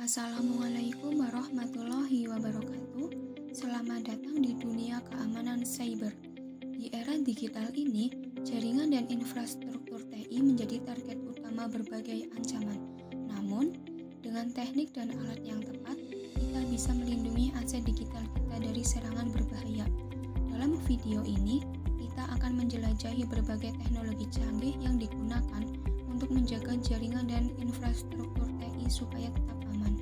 Assalamualaikum warahmatullahi wabarakatuh. Selamat datang di dunia keamanan cyber. Di era digital ini, jaringan dan infrastruktur TI menjadi target utama berbagai ancaman. Namun, dengan teknik dan alat yang tepat, kita bisa melindungi aset digital kita dari serangan berbahaya. Dalam video ini, kita akan menjelajahi berbagai teknologi canggih yang digunakan untuk menjaga jaringan dan infrastruktur TI supaya tetap aman.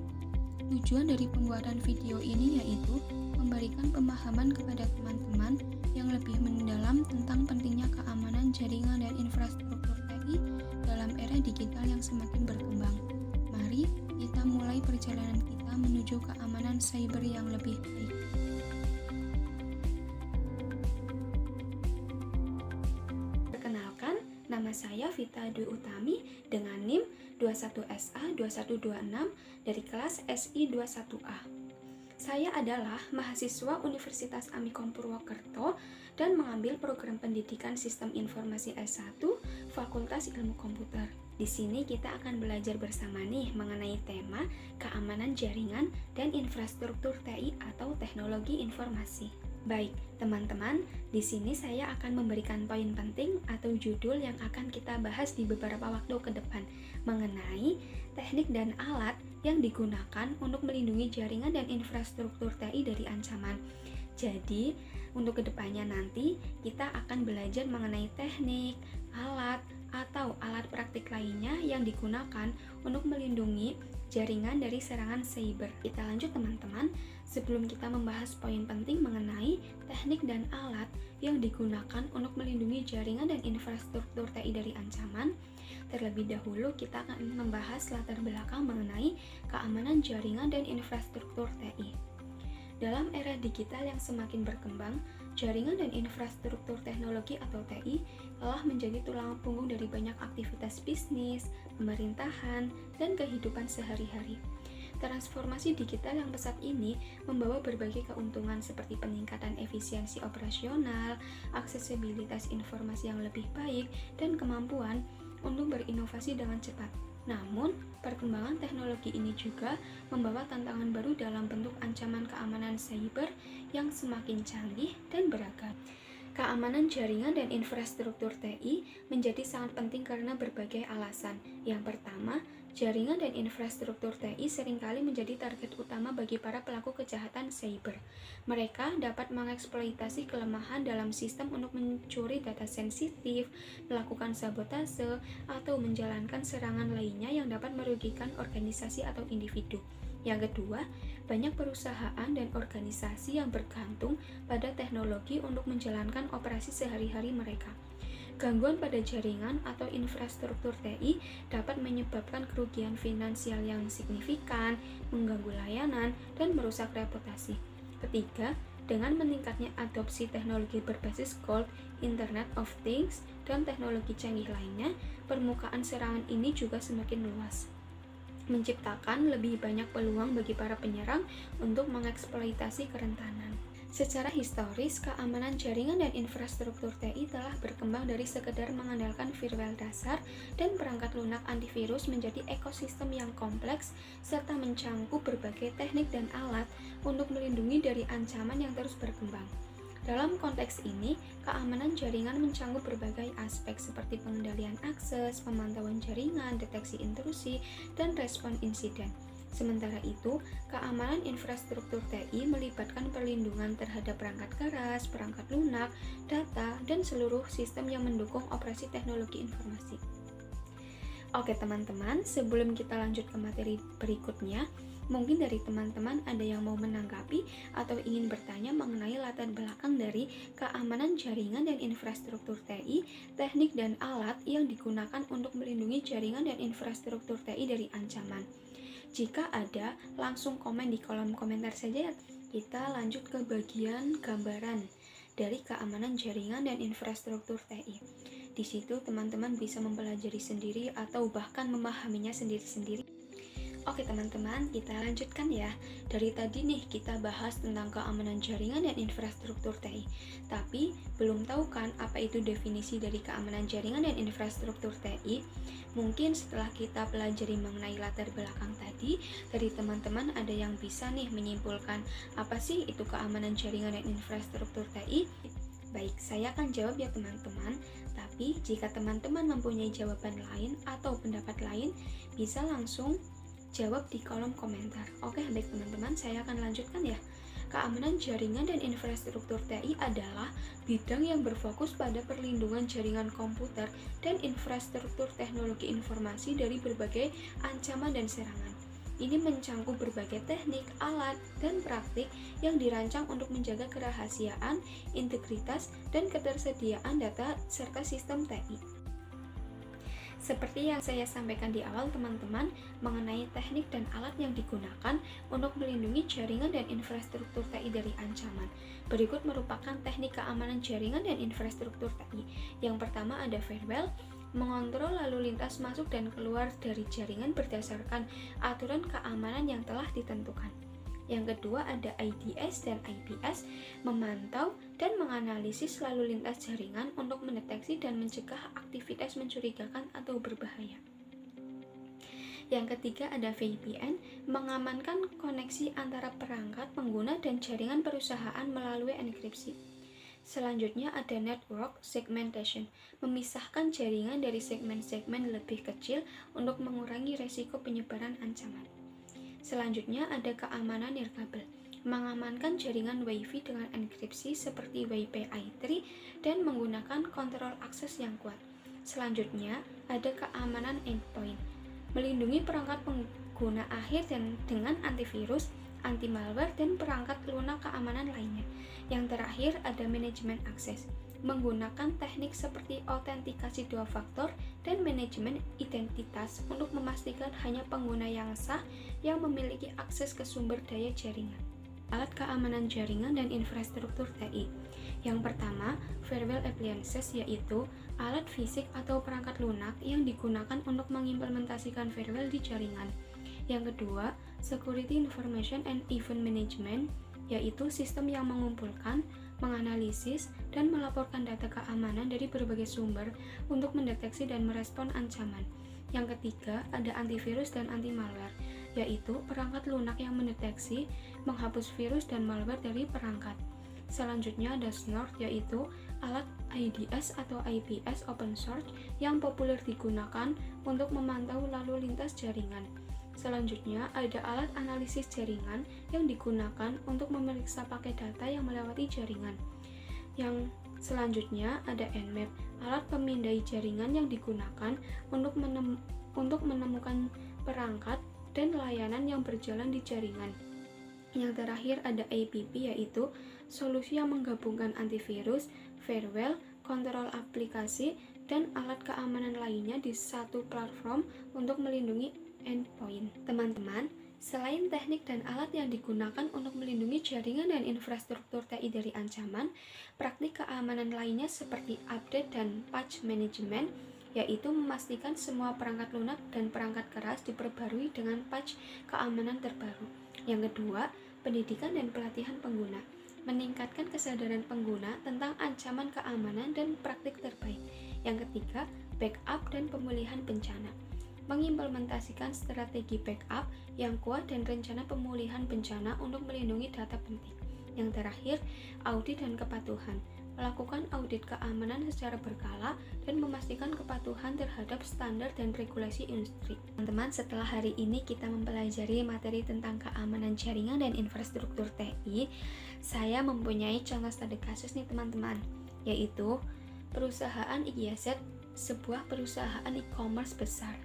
Tujuan dari pembuatan video ini yaitu memberikan pemahaman kepada teman-teman yang lebih mendalam tentang pentingnya keamanan jaringan dan infrastruktur TI dalam era digital yang semakin berkembang. Mari kita mulai perjalanan kita menuju keamanan cyber yang lebih baik. Perkenalkan, nama saya Vita Dwi Utami dengan NIM 21SA2126 dari kelas SI21A. Saya adalah mahasiswa Universitas Amikom Purwokerto dan mengambil program pendidikan Sistem Informasi S1 Fakultas Ilmu Komputer. Di sini kita akan belajar bersama nih mengenai tema keamanan jaringan dan infrastruktur TI atau teknologi informasi. Baik, teman-teman, di sini saya akan memberikan poin penting atau judul yang akan kita bahas di beberapa waktu ke depan mengenai teknik dan alat yang digunakan untuk melindungi jaringan dan infrastruktur TI dari ancaman. Jadi, untuk kedepannya nanti kita akan belajar mengenai teknik, alat, atau alat praktik lainnya yang digunakan untuk melindungi jaringan dari serangan cyber. Kita lanjut teman-teman, sebelum kita membahas poin penting mengenai teknik dan alat yang digunakan untuk melindungi jaringan dan infrastruktur TI dari ancaman, terlebih dahulu kita akan membahas latar belakang mengenai keamanan jaringan dan infrastruktur TI. Dalam era digital yang semakin berkembang, jaringan dan infrastruktur teknologi atau TI telah menjadi tulang punggung dari banyak aktivitas bisnis, pemerintahan, dan kehidupan sehari-hari. Transformasi digital yang pesat ini membawa berbagai keuntungan seperti peningkatan efisiensi operasional, aksesibilitas informasi yang lebih baik, dan kemampuan untuk berinovasi dengan cepat. Namun, perkembangan teknologi ini juga membawa tantangan baru dalam bentuk ancaman keamanan cyber yang semakin canggih dan beragam. Keamanan jaringan dan infrastruktur TI menjadi sangat penting karena berbagai alasan. Yang pertama, jaringan dan infrastruktur TI seringkali menjadi target utama bagi para pelaku kejahatan cyber. Mereka dapat mengeksploitasi kelemahan dalam sistem untuk mencuri data sensitif, melakukan sabotase, atau menjalankan serangan lainnya yang dapat merugikan organisasi atau individu. Yang kedua, banyak perusahaan dan organisasi yang bergantung pada teknologi untuk menjalankan operasi sehari-hari mereka. Gangguan pada jaringan atau infrastruktur TI dapat menyebabkan kerugian finansial yang signifikan, mengganggu layanan, dan merusak reputasi. Ketiga, dengan meningkatnya adopsi teknologi berbasis cloud, Internet of Things, dan teknologi canggih lainnya, permukaan serangan ini juga semakin luas, menciptakan lebih banyak peluang bagi para penyerang untuk mengeksploitasi kerentanan. Secara historis, keamanan jaringan dan infrastruktur TI telah berkembang dari sekedar mengandalkan firewall dasar dan perangkat lunak antivirus menjadi ekosistem yang kompleks serta mencangkup berbagai teknik dan alat untuk melindungi dari ancaman yang terus berkembang. Dalam konteks ini, keamanan jaringan mencangkup berbagai aspek seperti pengendalian akses, pemantauan jaringan, deteksi intrusi, dan respon insiden. Sementara itu, keamanan infrastruktur TI melibatkan perlindungan terhadap perangkat keras, perangkat lunak, data, dan seluruh sistem yang mendukung operasi teknologi informasi. Oke teman-teman, sebelum kita lanjut ke materi berikutnya, mungkin dari teman-teman ada yang mau menanggapi atau ingin bertanya mengenai latar belakang dari keamanan jaringan dan infrastruktur TI, teknik dan alat yang digunakan untuk melindungi jaringan dan infrastruktur TI dari ancaman. Jika ada, langsung komen di kolom komentar saja. Kita lanjut ke bagian gambaran dari keamanan jaringan dan infrastruktur TI. Di situ teman-teman bisa mempelajari sendiri atau bahkan memahaminya sendiri-sendiri. Oke teman-teman, kita lanjutkan ya. Dari tadi nih kita bahas tentang keamanan jaringan dan infrastruktur TI. Tapi belum tahu kan apa itu definisi dari keamanan jaringan dan infrastruktur TI? Mungkin setelah kita pelajari mengenai latar belakang tadi, dari teman-teman ada yang bisa nih menyimpulkan apa sih itu keamanan jaringan dan infrastruktur TI? Baik, saya akan jawab ya teman-teman. Tapi jika teman-teman mempunyai jawaban lain atau pendapat lain, bisa langsung jawab di kolom komentar. Oke, baik teman-teman, saya akan lanjutkan ya. Keamanan jaringan dan infrastruktur TI adalah bidang yang berfokus pada perlindungan jaringan komputer dan infrastruktur teknologi informasi dari berbagai ancaman dan serangan. Ini mencangkup berbagai teknik, alat, dan praktik yang dirancang untuk menjaga kerahasiaan, integritas, dan ketersediaan data serta sistem TI. Seperti yang saya sampaikan di awal teman-teman, mengenai teknik dan alat yang digunakan untuk melindungi jaringan dan infrastruktur TI dari ancaman. Berikut merupakan teknik keamanan jaringan dan infrastruktur TI. Yang pertama ada firewall, mengontrol lalu lintas masuk dan keluar dari jaringan berdasarkan aturan keamanan yang telah ditentukan. Yang kedua ada IDS dan IPS, memantau dan menganalisis lalu lintas jaringan untuk mendeteksi dan mencegah aktivitas mencurigakan atau berbahaya. Yang ketiga ada VPN, mengamankan koneksi antara perangkat pengguna dan jaringan perusahaan melalui enkripsi. Selanjutnya ada network segmentation, memisahkan jaringan dari segmen-segmen lebih kecil untuk mengurangi resiko penyebaran ancaman. Selanjutnya ada keamanan nirkabel, mengamankan jaringan Wi-Fi dengan enkripsi seperti WiFi 3 dan menggunakan kontrol akses yang kuat. Selanjutnya ada keamanan endpoint, melindungi perangkat pengguna akhir dan dengan antivirus, anti malware, dan perangkat lunak keamanan lainnya. Yang terakhir ada manajemen akses, menggunakan teknik seperti autentikasi dua faktor dan manajemen identitas untuk memastikan hanya pengguna yang sah yang memiliki akses ke sumber daya jaringan. Alat keamanan jaringan dan infrastruktur TI. Yang pertama, firewall appliances, yaitu alat fisik atau perangkat lunak yang digunakan untuk mengimplementasikan firewall di jaringan. Yang kedua, security information and event management, yaitu sistem yang mengumpulkan, menganalisis, dan melaporkan data keamanan dari berbagai sumber untuk mendeteksi dan merespon ancaman. Yang ketiga, ada antivirus dan anti-malware, yaitu perangkat lunak yang mendeteksi, menghapus virus dan malware dari perangkat. Selanjutnya ada Snort, yaitu alat IDS atau IPS open source yang populer digunakan untuk memantau lalu lintas jaringan. Selanjutnya ada alat analisis jaringan yang digunakan untuk memeriksa paket data yang melewati jaringan. Yang selanjutnya ada Nmap, alat pemindai jaringan yang digunakan untuk menemukan perangkat dan layanan yang berjalan di jaringan. Yang terakhir ada APP, yaitu solusi yang menggabungkan antivirus, firewall, kontrol aplikasi, dan alat keamanan lainnya di satu platform untuk melindungi endpoint. Teman-teman, selain teknik dan alat yang digunakan untuk melindungi jaringan dan infrastruktur TI dari ancaman, praktik keamanan lainnya seperti update dan patch management, yaitu memastikan semua perangkat lunak dan perangkat keras diperbarui dengan patch keamanan terbaru. Yang kedua, pendidikan dan pelatihan pengguna, meningkatkan kesadaran pengguna tentang ancaman keamanan dan praktik terbaik. Yang ketiga, backup dan pemulihan bencana, mengimplementasikan strategi backup yang kuat dan rencana pemulihan bencana untuk melindungi data penting. Yang terakhir, audit dan kepatuhan, melakukan audit keamanan secara berkala dan memastikan kepatuhan terhadap standar dan regulasi industri. Teman-teman, setelah hari ini kita mempelajari materi tentang keamanan jaringan dan infrastruktur TI, saya mempunyai contoh studi kasus nih teman-teman, yaitu perusahaan IYZ, sebuah perusahaan e-commerce besar.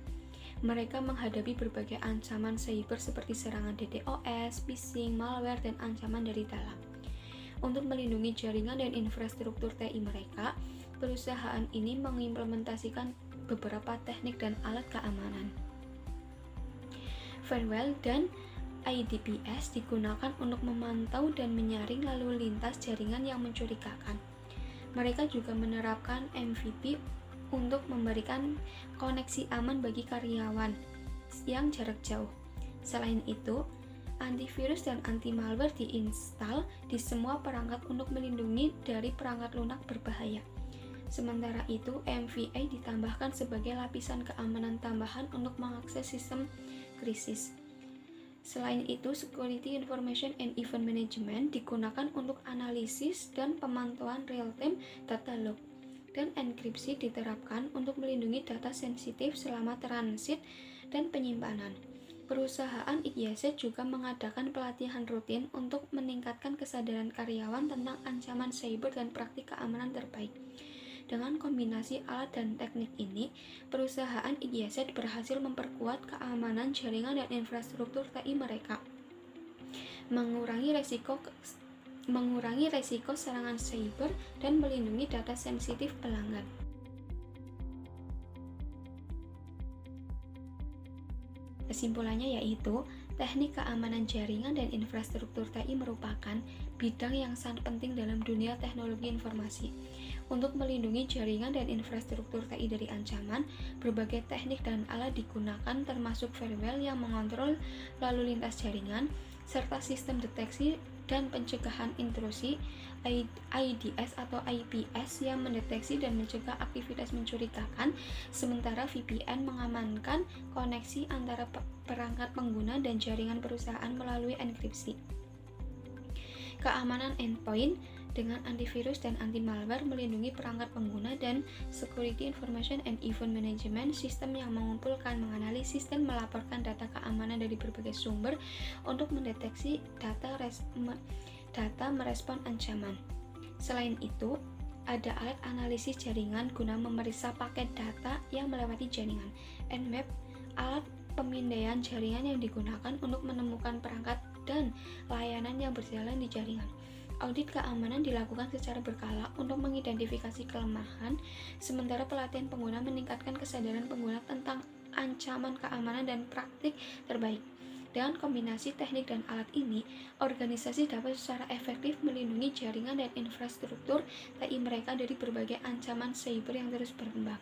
Mereka menghadapi berbagai ancaman cyber seperti serangan DDoS, phishing, malware, dan ancaman dari dalam. Untuk melindungi jaringan dan infrastruktur TI mereka, perusahaan ini mengimplementasikan beberapa teknik dan alat keamanan. Firewall dan IDPS digunakan untuk memantau dan menyaring lalu lintas jaringan yang mencurigakan. Mereka juga menerapkan MVP untuk memberikan koneksi aman bagi karyawan yang jarak jauh. Selain itu, antivirus dan anti-malware diinstal di semua perangkat untuk melindungi dari perangkat lunak berbahaya. Sementara itu, MVA ditambahkan sebagai lapisan keamanan tambahan untuk mengakses sistem krisis. Selain itu, Security Information and Event Management digunakan untuk analisis dan pemantauan real-time data log. Dan enkripsi diterapkan untuk melindungi data sensitif selama transit dan penyimpanan. Perusahaan IGZ juga mengadakan pelatihan rutin untuk meningkatkan kesadaran karyawan tentang ancaman cyber dan praktik keamanan terbaik. Dengan kombinasi alat dan teknik ini, perusahaan IGZ berhasil memperkuat keamanan jaringan dan infrastruktur TI mereka, mengurangi resiko serangan cyber, dan melindungi data sensitif pelanggan. Kesimpulannya yaitu, teknik keamanan jaringan dan infrastruktur TI merupakan bidang yang sangat penting dalam dunia teknologi informasi. Untuk melindungi jaringan dan infrastruktur TI dari ancaman, berbagai teknik dan alat digunakan termasuk firewall yang mengontrol lalu lintas jaringan, serta sistem deteksi dan pencegahan intrusi IDS atau IPS yang mendeteksi dan mencegah aktivitas mencurigakan, sementara VPN mengamankan koneksi antara perangkat pengguna dan jaringan perusahaan melalui enkripsi. Keamanan endpoint dengan antivirus dan anti-malware melindungi perangkat pengguna, dan Security Information and Event Management sistem yang mengumpulkan, menganalisis, dan melaporkan data keamanan dari berbagai sumber untuk mendeteksi data merespon ancaman. Selain itu, ada alat analisis jaringan guna memeriksa paket data yang melewati jaringan. Nmap, alat pemindaian jaringan yang digunakan untuk menemukan perangkat dan layanan yang berjalan di jaringan. Audit keamanan dilakukan secara berkala untuk mengidentifikasi kelemahan, sementara pelatihan pengguna meningkatkan kesadaran pengguna tentang ancaman keamanan dan praktik terbaik. Dengan kombinasi teknik dan alat ini, organisasi dapat secara efektif melindungi jaringan dan infrastruktur TI mereka dari berbagai ancaman cyber yang terus berkembang.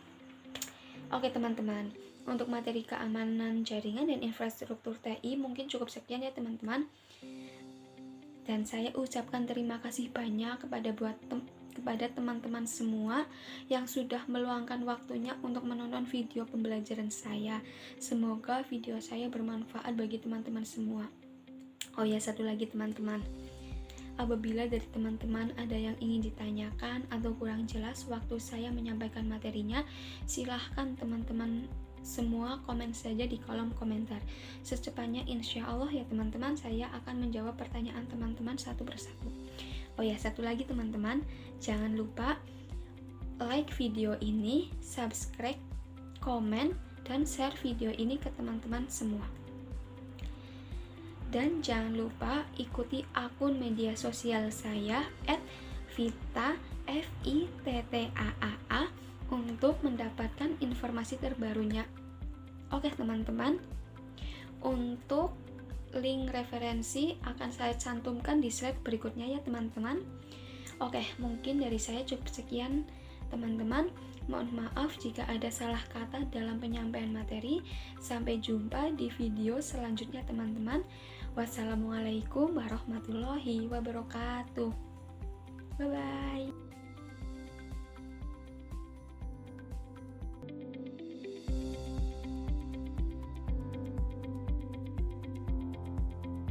Oke teman-teman, untuk materi keamanan jaringan dan infrastruktur TI mungkin cukup sekian ya teman-teman. Dan saya ucapkan terima kasih banyak kepada teman-teman semua yang sudah meluangkan waktunya untuk menonton video pembelajaran saya. Semoga video saya bermanfaat bagi teman-teman semua. Oh ya, satu lagi teman-teman. Apabila dari teman-teman ada yang ingin ditanyakan atau kurang jelas waktu saya menyampaikan materinya, silahkan teman-teman semua komen saja di kolom komentar. Secepatnya insya Allah ya teman-teman, saya akan menjawab pertanyaan teman-teman satu persatu. Oh ya, satu lagi teman-teman, jangan lupa like video ini, subscribe, komen, dan share video ini ke teman-teman semua. Dan jangan lupa ikuti akun media sosial saya @Vittaa untuk mendapatkan informasi terbarunya. Oke teman-teman, untuk link referensi akan saya cantumkan di slide berikutnya ya teman-teman. Oke, mungkin dari saya cukup sekian teman-teman. Mohon maaf jika ada salah kata dalam penyampaian materi. Sampai jumpa di video selanjutnya teman-teman. Wassalamualaikum warahmatullahi wabarakatuh. Bye-bye.